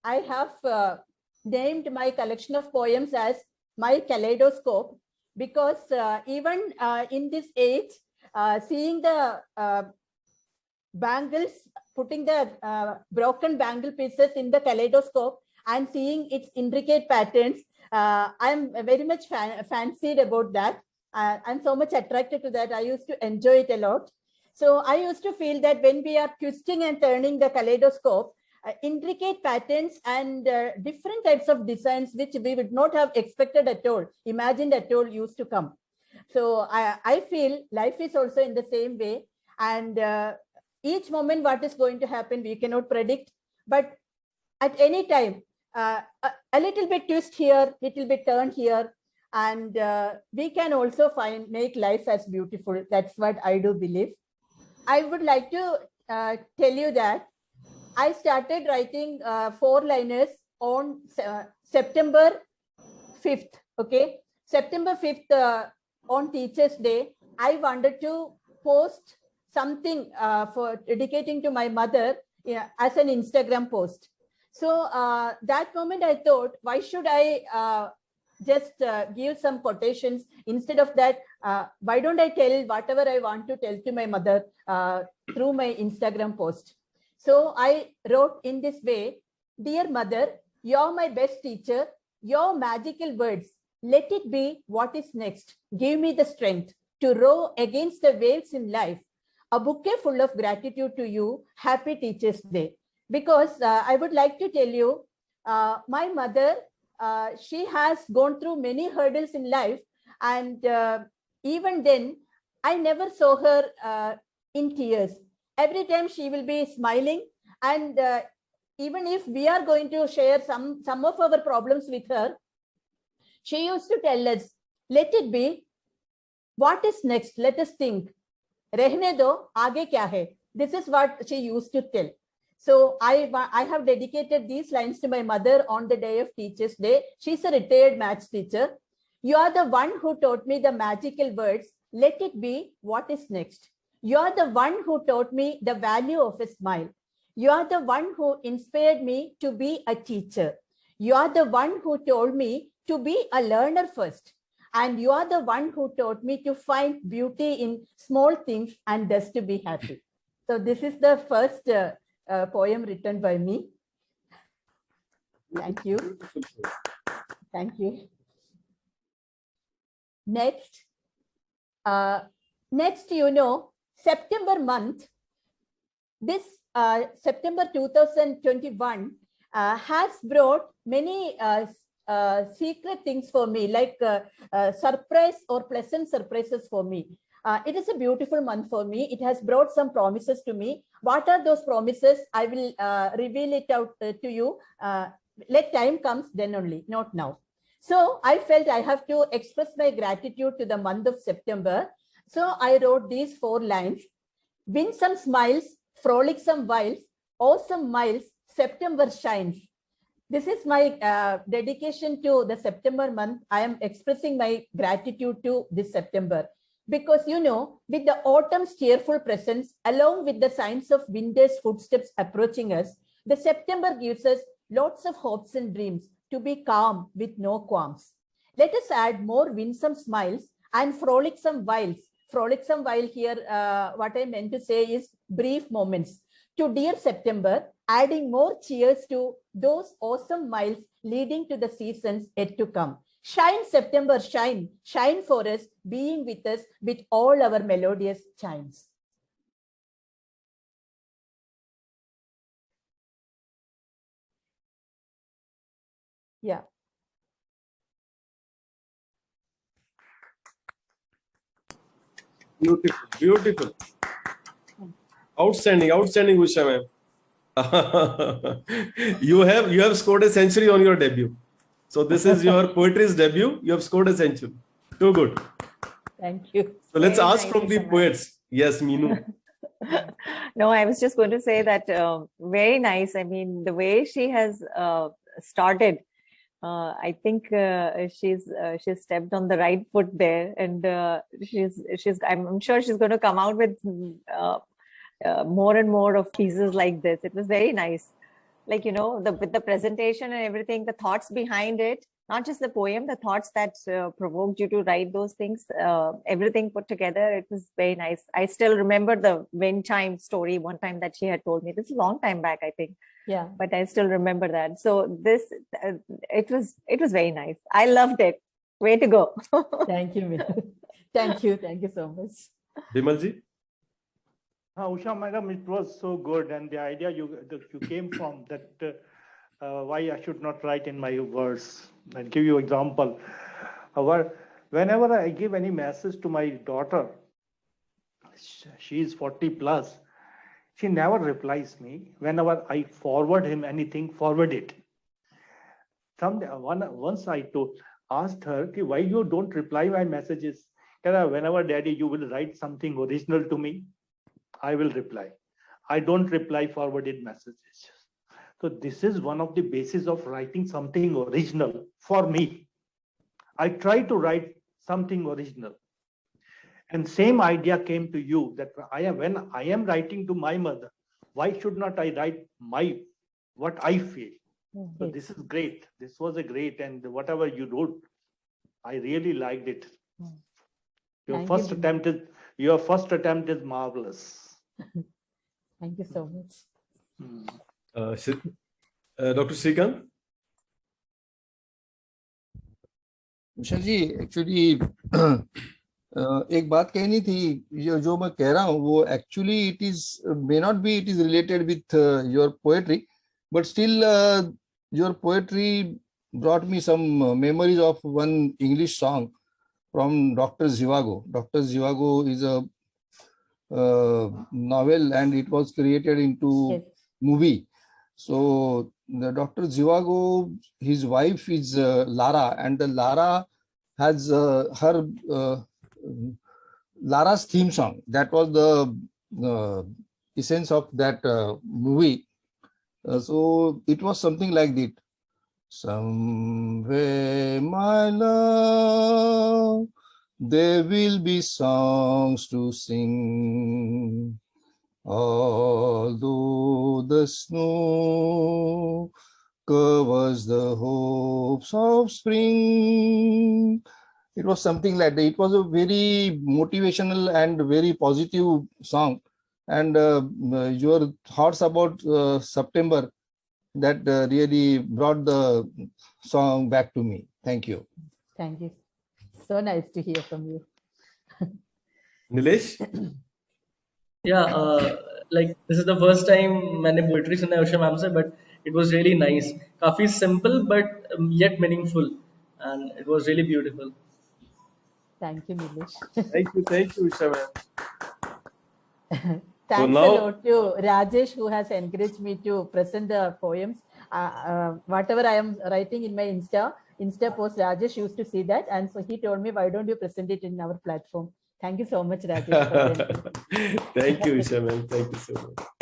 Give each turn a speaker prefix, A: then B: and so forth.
A: I have named my collection of poems as my kaleidoscope, because even in this age, seeing the bangles, putting the broken bangle pieces in the kaleidoscope and seeing its intricate patterns, I'm very much fancied about that. I'm so much attracted to that. I used to enjoy it a lot. So I used to feel that when we are twisting and turning the kaleidoscope, intricate patterns and different types of designs which we would not have expected at all, imagined at all, used to come. So I feel life is also in the same way. And each moment what is going to happen, we cannot predict. But at any time, a little bit twist here, little bit turn here, and we can also make life as beautiful. That's what I do believe. I would like to tell you that I started writing four-liners on September 5th. Okay, September 5th on Teachers' Day. I wanted to post something for dedicating to my mother as an Instagram post. So that moment I thought, why should I just give some quotations? Instead of that, why don't I tell whatever I want to tell to my mother through my Instagram post? So I wrote in this way: Dear mother, you're my best teacher. Your magical words, let it be what is next. Give me the strength to row against the waves in life. A bouquet full of gratitude to you. Happy Teachers' Day. Because I would like to tell you, my mother, she has gone through many hurdles in life. And even then, I never saw her in tears. Every time she will be smiling. And even if we are going to share some of our problems with her, she used to tell us, let it be. What is next? Let us think. Rehne do, aage kya hai? This is what she used to tell. So I have dedicated these lines to my mother on the day of Teachers' Day. She's a retired maths teacher. You are the one who taught me the magical words, let it be what is next. You are the one who taught me the value of a smile. You are the one who inspired me to be a teacher. You are the one who told me to be a learner first. And you are the one who taught me to find beauty in small things and thus to be happy. So this is the first poem written by me. Thank you. Thank you. Next, you know, September month, this September 2021 has brought many secret things for me, like surprise or pleasant surprises for me. It is a beautiful month for me. It has brought some promises to me. What are those promises? I will reveal it out to you. Let time comes, then only, not now. So I felt I have to express my gratitude to the month of September. So I wrote these 4 lines. Win some smiles, frolicsome whiles, awesome miles, September shines. This is my dedication to the September month. I am expressing my gratitude to this September. Because, you know, with the autumn's cheerful presence, along with the signs of winter's footsteps approaching us, the September gives us lots of hopes and dreams to be calm with no qualms. Let us add more winsome smiles and frolicsome whiles. Frolicsome while here, what I meant to say is brief moments. To dear September, adding more cheers to those awesome miles leading to the seasons yet to come. Shine, September, shine. Shine for us, being with us with all our melodious chimes. Yeah.
B: Beautiful, beautiful. Outstanding, outstanding, Usha ma'am. you have scored a century on your debut. So this is your poetry's debut. You have scored a century. Too good.
A: Thank you.
B: So let's ask from the poets. Yes, Meenu.
C: No, I was just going to say that very nice. I mean, the way she has started, I think she's stepped on the right foot there, and I'm sure she's going to come out with more and more of pieces like this. It was very nice. like, you know, with the presentation and everything, the thoughts behind it, not just the poem, the thoughts that provoked you to write those things, everything put together, it was very nice. I still remember the wind chime story one time that she had told me. This is a long time back, I think.
A: Yeah.
C: But I still remember that. So this, it was very nice. I loved it. Way to go.
A: Thank you, Mehul. Thank you so much.
B: Bimalji?
D: Usha madam, it was so good, and the idea you came from that why I should not write in my words. I'll give you example. Whenever I give any message to my daughter, she is 40 plus, she never replies me. Whenever I forward him anything, forward it. Once I asked her, why you don't reply my messages? Whenever daddy, you will write something original to me, I will reply. I don't reply forwarded messages. So this is one of the basis of writing something original for me. I try to write something original. And same idea came to you that when I am writing to my mother, why should not I write what I feel? So this is great. This was a great, and whatever you wrote, I really liked it. Your first attempt is marvelous.
A: Thank you so much.
B: Dr. Srikanth?
E: Usha ji actually एक बात कहनी थी, जो मैं कह रहा हूँ वो actually it is related with your poetry, but still your poetry brought me some memories of one English song from Dr. Zhivago. Dr. Zhivago is a novel, and it was created into movie. So the Dr. Zhivago, his wife is Lara, and the Lara has her Lara's theme song. That was the essence of that movie. So it was something like that. Somewhere, my love, there will be songs to sing, although the snow covers the hopes of spring. It was something like that. It was a very motivational and very positive song. And your thoughts about September, that really brought the song back to me. Thank you.
A: Thank you. So nice to hear from you.
B: Nilesh?
F: Yeah, like this is the first time मैंने poetry सुना है Usha ma'am से, but it was really nice. काफी simple but yet meaningful, and it was really beautiful.
A: Thank you, Nilesh.
B: Thank you, Usha ma'am.
A: Thanks
B: now-
A: a lot to Rajesh, who has encouraged me to present the poems. Whatever I am writing in my Insta post, Rajesh used to see that, and so he told me, why don't you present it in our platform? Thank you so much, Rajesh. For
B: Thank you, Usha ma'am. Thank you so much.